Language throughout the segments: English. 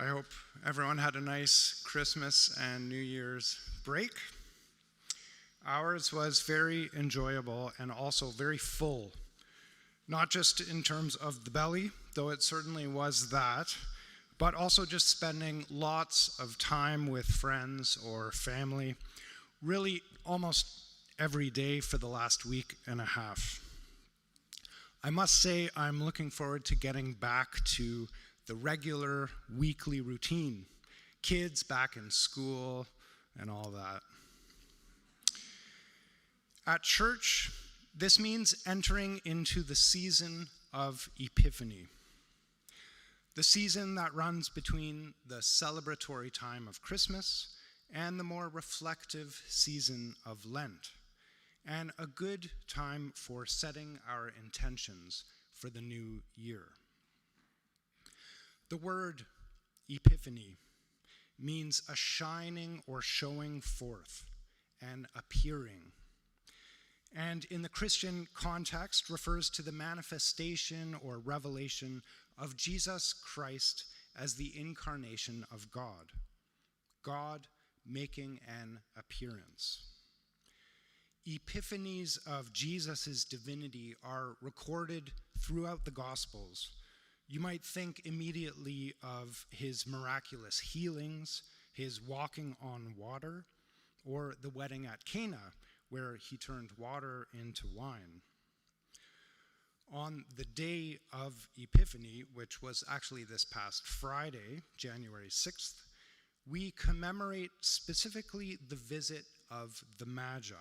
I hope everyone had a nice Christmas and New Year's break. Ours was very enjoyable and also very full, not just in terms of the belly, though it certainly was that, but also just spending lots of time with friends or family, really almost every day for the last week and a half. I must say I'm looking forward to getting back to the regular weekly routine, kids back in school and all that. At church, this means entering into the season of Epiphany, the season that runs between the celebratory time of Christmas and the more reflective season of Lent, and a good time for setting our intentions for the new year. The word Epiphany means a shining or showing forth, an appearing, and in the Christian context refers to the manifestation or revelation of Jesus Christ as the incarnation of God, God making an appearance. Epiphanies of Jesus' divinity are recorded throughout the Gospels. You might think immediately of his miraculous healings, his walking on water, or the wedding at Cana, where he turned water into wine. On the day of Epiphany, which was actually this past Friday, January 6th, we commemorate specifically the visit of the Magi,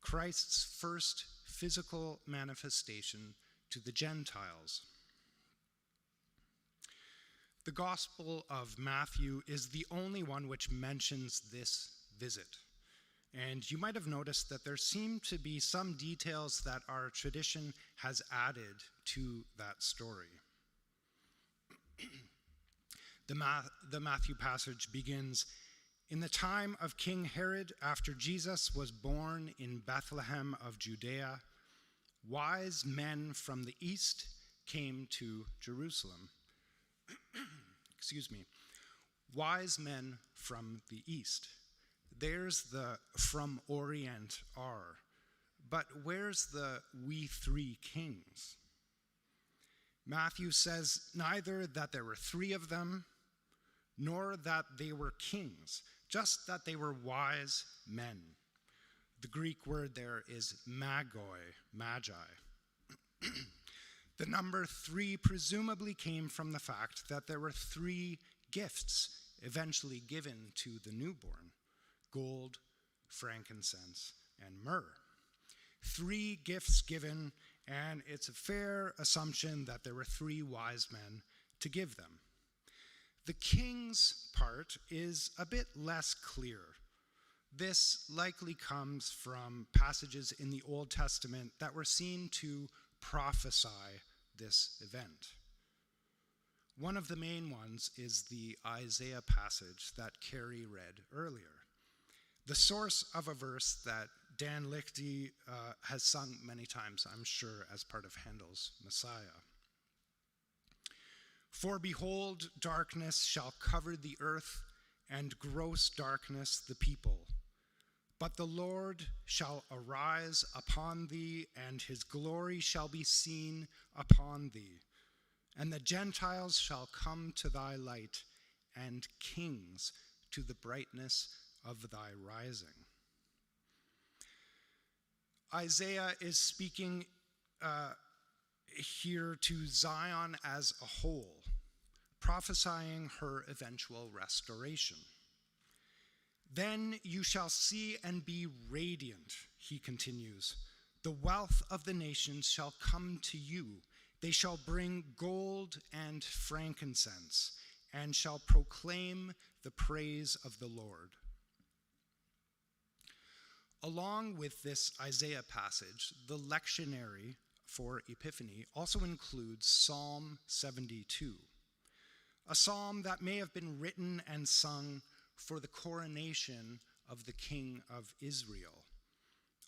Christ's first physical manifestation to the Gentiles. The Gospel of Matthew is the only one which mentions this visit. And you might have noticed that there seem to be some details that our tradition has added to that story. The Matthew passage begins, "In the time of King Herod, after Jesus was born in Bethlehem of Judea, wise men from the east came to Jerusalem." Wise men from the east. There's the from Orient are, but where's the we three kings? Matthew says neither that there were three of them, nor that they were kings, just that they were wise men. The Greek word there is magoi, magi. The number three presumably came from the fact that there were three gifts eventually given to the newborn: gold, frankincense, and myrrh. Three gifts given, and it's a fair assumption that there were three wise men to give them. The king's part is a bit less clear. This likely comes from passages in the Old Testament that were seen to prophesy this event. One of the main ones is the Isaiah passage that Carrie read earlier, the source of a verse that Dan Lichty has sung many times, I'm sure, as part of Handel's Messiah. "For behold, darkness shall cover the earth, and gross darkness the people. But the Lord shall arise upon thee, and his glory shall be seen upon thee. And the Gentiles shall come to thy light, and kings to the brightness of thy rising." Isaiah is speaking here to Zion as a whole, prophesying her eventual restoration. "Then you shall see and be radiant," he continues. "The wealth of the nations shall come to you. They shall bring gold and frankincense, and shall proclaim the praise of the Lord." Along with this Isaiah passage, the lectionary for Epiphany also includes Psalm 72, a psalm that may have been written and sung for the coronation of the King of Israel,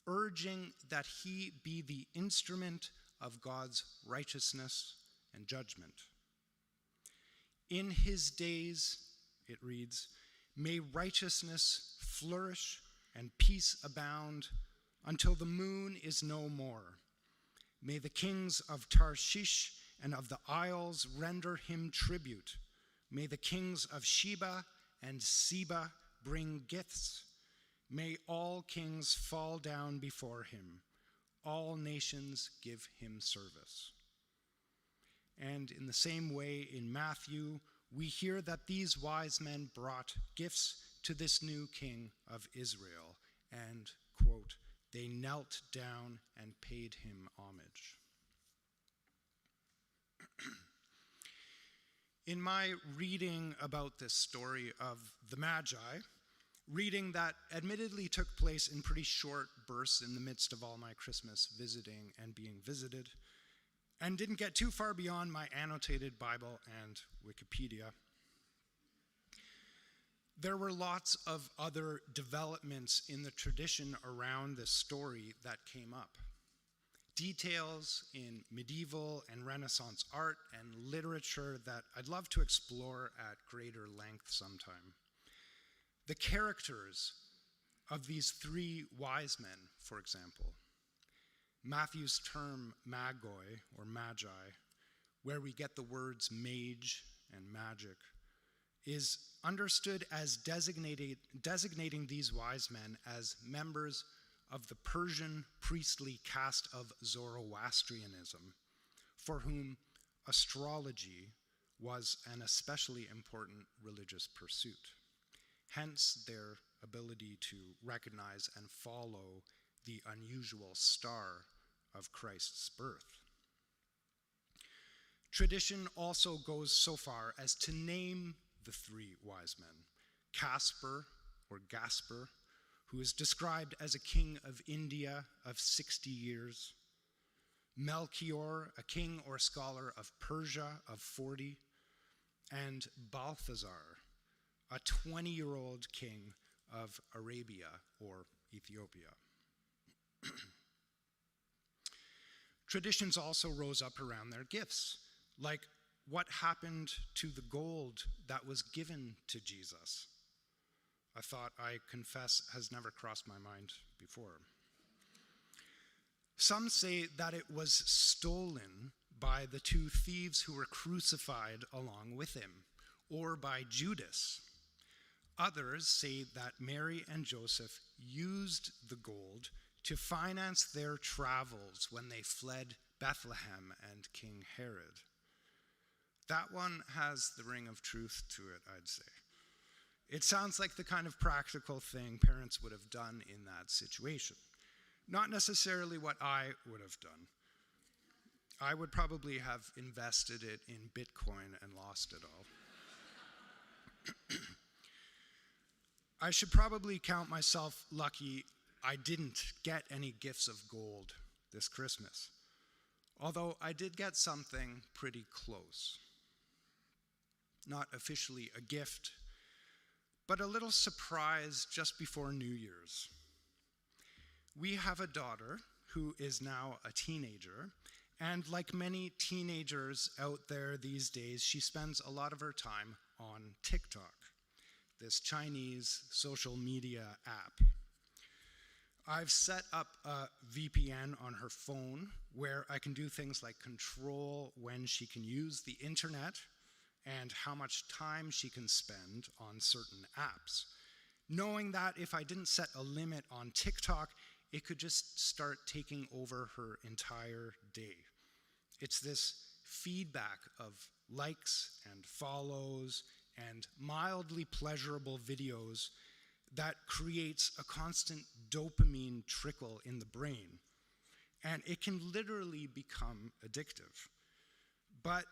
urging that he be the instrument of God's righteousness and judgment. In his days, it reads, may righteousness flourish and peace abound until the moon is no more. May the kings of Tarshish and of the isles render him tribute. May the kings of Sheba and Seba bring gifts. May all kings fall down before him. All nations give him service. And in the same way, in Matthew, we hear that these wise men brought gifts to this new king of Israel, and, quote, they knelt down and paid him homage. In my reading about this story of the Magi, reading that admittedly took place in pretty short bursts in the midst of all my Christmas visiting and being visited, and didn't get too far beyond my annotated Bible and Wikipedia, there were lots of other developments in the tradition around this story that came up. Details in medieval and Renaissance art and literature that I'd love to explore at greater length sometime. The characters of these three wise men, for example. Matthew's term magoi, or magi, where we get the words mage and magic, is understood as designating these wise men as members of the Persian priestly caste of Zoroastrianism, for whom astrology was an especially important religious pursuit. Hence their ability to recognize and follow the unusual star of Christ's birth. Tradition also goes so far as to name the three wise men: Caspar, or Gaspar, who is described as a king of India of 60 years, Melchior, a king or scholar of Persia of 40, and Balthazar, a 20-year-old king of Arabia or Ethiopia. Traditions also rose up around their gifts, like what happened to the gold that was given to Jesus. A thought I confess has never crossed my mind before. Some say that it was stolen by the two thieves who were crucified along with him, or by Judas. Others say that Mary and Joseph used the gold to finance their travels when they fled Bethlehem and King Herod. That one has the ring of truth to it, I'd say. It sounds like the kind of practical thing parents would have done in that situation. Not necessarily what I would have done. I would probably have invested it in Bitcoin and lost it all. I should probably count myself lucky I didn't get any gifts of gold this Christmas, although I did get something pretty close. Not officially a gift, but a little surprise just before New Year's. We have a daughter who is now a teenager, and like many teenagers out there these days, she spends a lot of her time on TikTok, this Chinese social media app. I've set up a VPN on her phone where I can do things like control when she can use the internet and how much time she can spend on certain apps, knowing that if I didn't set a limit on TikTok, it could just start taking over her entire day. It's this feedback of likes and follows and mildly pleasurable videos that creates a constant dopamine trickle in the brain. And it can literally become addictive. But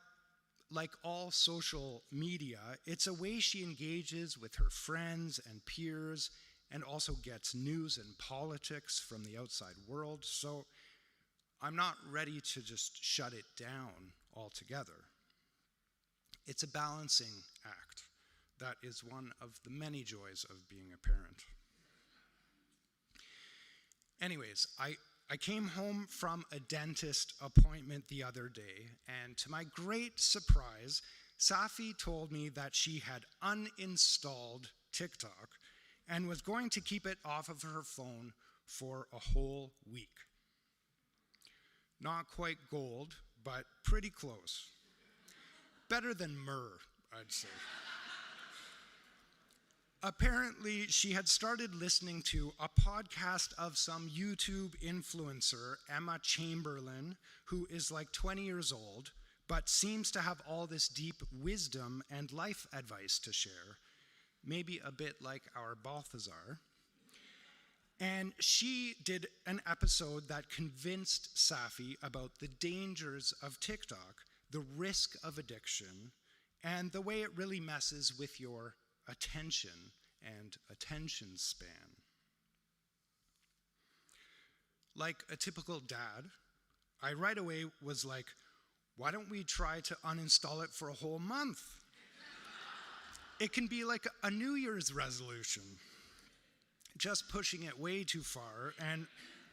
like all social media, it's a way she engages with her friends and peers and also gets news and politics from the outside world. So I'm not ready to just shut it down altogether. It's a balancing act. That is one of the many joys of being a parent. Anyways, I came home from a dentist appointment the other day, and to my great surprise, Safi told me that she had uninstalled TikTok and was going to keep it off of her phone for a whole week. Not quite gold, but pretty close. Better than myrrh, I'd say. Apparently, she had started listening to a podcast of some YouTube influencer, Emma Chamberlain, who is like 20 years old, but seems to have all this deep wisdom and life advice to share, maybe a bit like our Balthazar. And she did an episode that convinced Safi about the dangers of TikTok, the risk of addiction, and the way it really messes with your attention and attention span. Like a typical dad, I right away was like, why don't we try to uninstall it for a whole month? It can be like a New Year's resolution, just pushing it way too far and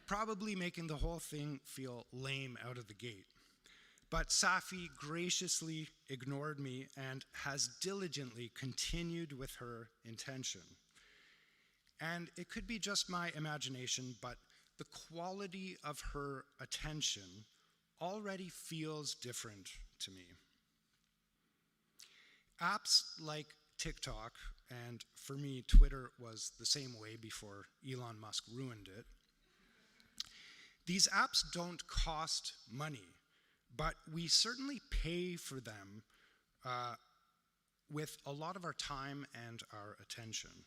probably making the whole thing feel lame out of the gate. But Safi graciously ignored me and has diligently continued with her intention. And it could be just my imagination, but the quality of her attention already feels different to me. Apps like TikTok, and for me, Twitter was the same way before Elon Musk ruined it. These apps don't cost money, but we certainly pay for them with a lot of our time and our attention.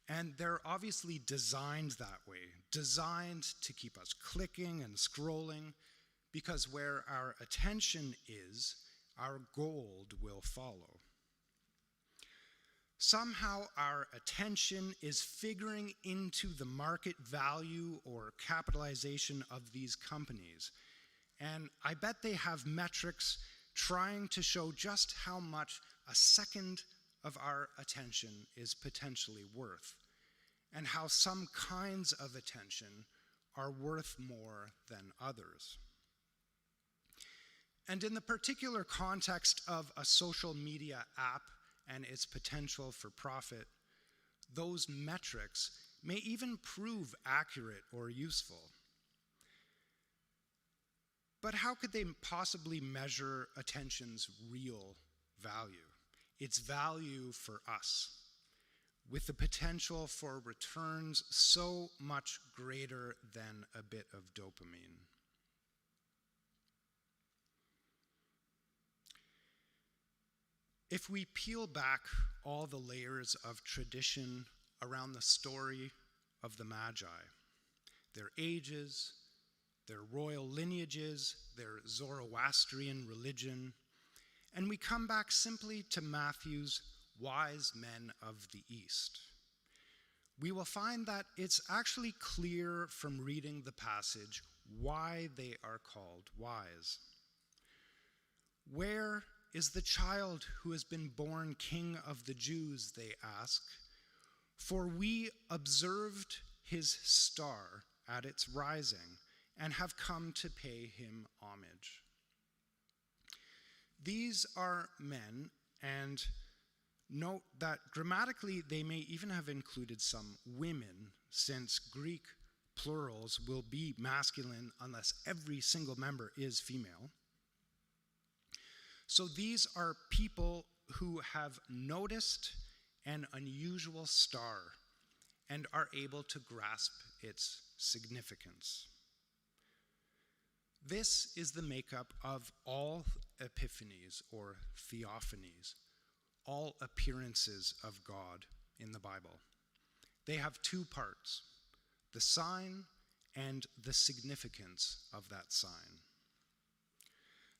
And they're obviously designed that way, designed to keep us clicking and scrolling, because where our attention is, our gold will follow. Somehow our attention is figuring into the market value or capitalization of these companies. And I bet they have metrics trying to show just how much a second of our attention is potentially worth, and how some kinds of attention are worth more than others. And in the particular context of a social media app and its potential for profit, those metrics may even prove accurate or useful. But how could they possibly measure attention's real value, its value for us, with the potential for returns so much greater than a bit of dopamine? If we peel back all the layers of tradition around the story of the Magi, their ages, their royal lineages, their Zoroastrian religion, and we come back simply to Matthew's wise men of the East, we will find that it's actually clear from reading the passage why they are called wise. Where is the child who has been born King of the Jews, they ask, for we observed his star at its rising and have come to pay him homage. These are men, and note that grammatically they may even have included some women, since Greek plurals will be masculine unless every single member is female. So these are people who have noticed an unusual star and are able to grasp its significance. This is the makeup of all epiphanies or theophanies, all appearances of God in the Bible. They have two parts, the sign and the significance of that sign.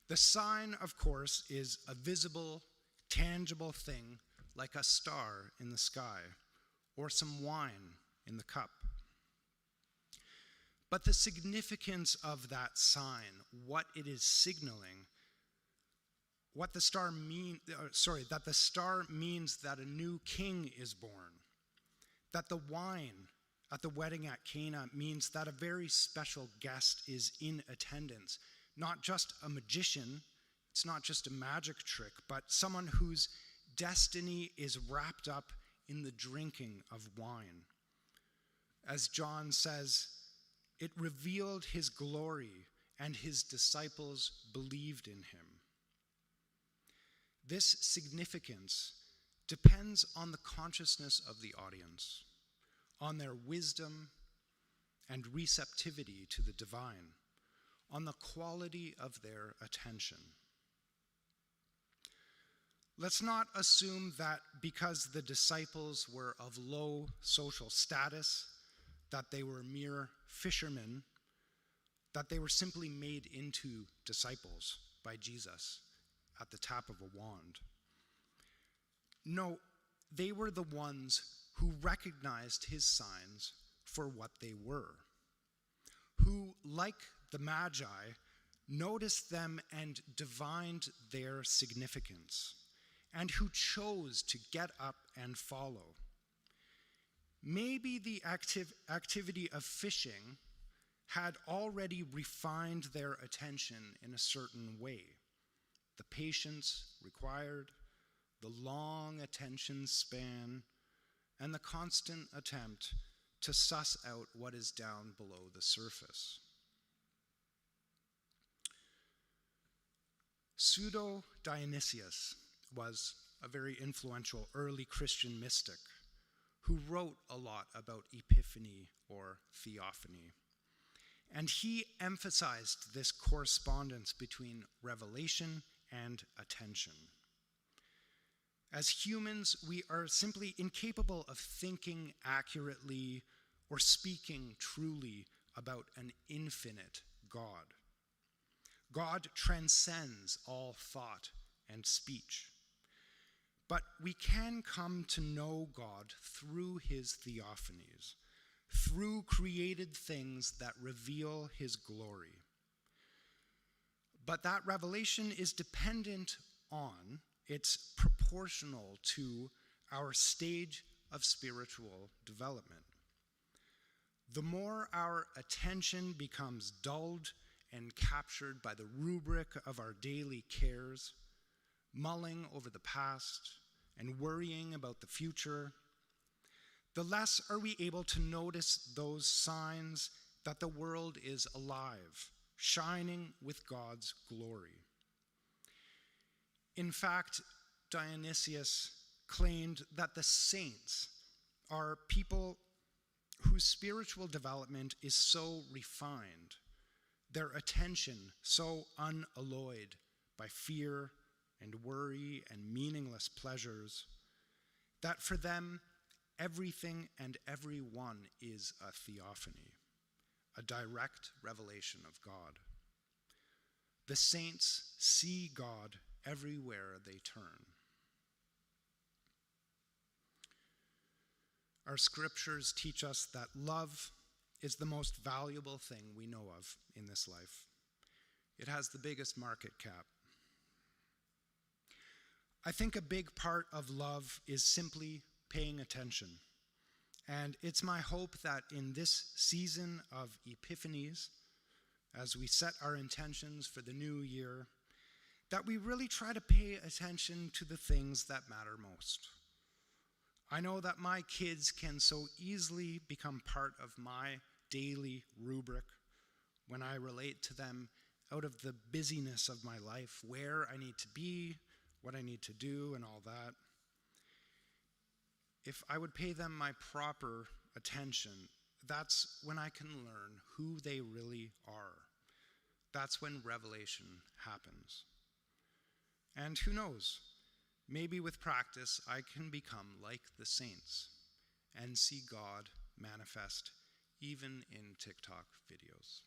The sign, of course, is a visible, tangible thing like a star in the sky or some wine in the cup. But the significance of that sign, what it is signaling, that the star means that a new king is born, that the wine at the wedding at Cana means that a very special guest is in attendance, not just a magician It's not just a magic trick, but someone whose destiny is wrapped up in the drinking of wine. As John says, it revealed his glory, and his disciples believed in him. This significance depends on the consciousness of the audience, on their wisdom and receptivity to the divine, on the quality of their attention. Let's not assume that because the disciples were of low social status, that they were mere fishermen, that they were simply made into disciples by Jesus at the tap of a wand. No, they were the ones who recognized his signs for what they were, who, like the Magi, noticed them and divined their significance, and who chose to get up and follow. Maybe the activity of fishing had already refined their attention in a certain way. The patience required, the long attention span, and the constant attempt to suss out what is down below the surface. Pseudo-Dionysius was a very influential early Christian mystic who wrote a lot about Epiphany or theophany. And he emphasized this correspondence between revelation and attention. As humans, we are simply incapable of thinking accurately or speaking truly about an infinite God. God transcends all thought and speech. But we can come to know God through his theophanies, through created things that reveal his glory. But that revelation is dependent on, it's proportional to our stage of spiritual development. The more our attention becomes dulled and captured by the rubric of our daily cares, mulling over the past and worrying about the future, the less are we able to notice those signs that the world is alive, shining with God's glory. In fact, Dionysius claimed that the saints are people whose spiritual development is so refined, their attention so unalloyed by fear and worry and meaningless pleasures, that for them, everything and everyone is a theophany, a direct revelation of God. The saints see God everywhere they turn. Our scriptures teach us that love is the most valuable thing we know of in this life. It has the biggest market cap. I think a big part of love is simply paying attention. And it's my hope that in this season of Epiphanies, as we set our intentions for the new year, that we really try to pay attention to the things that matter most. I know that my kids can so easily become part of my daily rubric when I relate to them out of the busyness of my life, where I need to be, what I need to do, and all that. If I would pay them my proper attention, that's when I can learn who they really are. That's when revelation happens. And who knows, maybe with practice I can become like the saints and see God manifest even in TikTok videos.